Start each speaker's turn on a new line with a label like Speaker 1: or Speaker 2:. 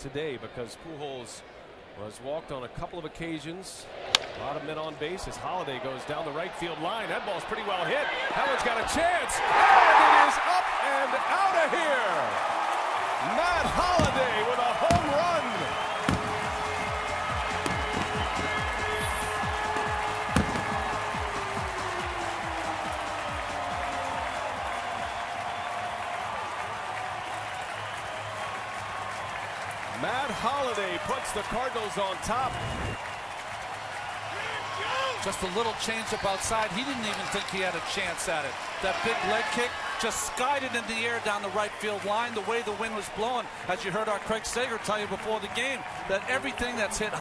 Speaker 1: today because Pujols was walked on a couple of occasions. A lot of men on base as Holliday goes down the right field line. That ball's pretty well hit. That one's got a chance. And it is up and out of here. Matt Holliday with a home run. Matt Holliday puts the Cardinals on top.
Speaker 2: Just a little change up outside. He didn't even think he had a chance at it. That big leg kick just skied it in the air down the right field line. The way the wind was blowing, as you heard our Craig Sager tell you before the game, that everything that's hit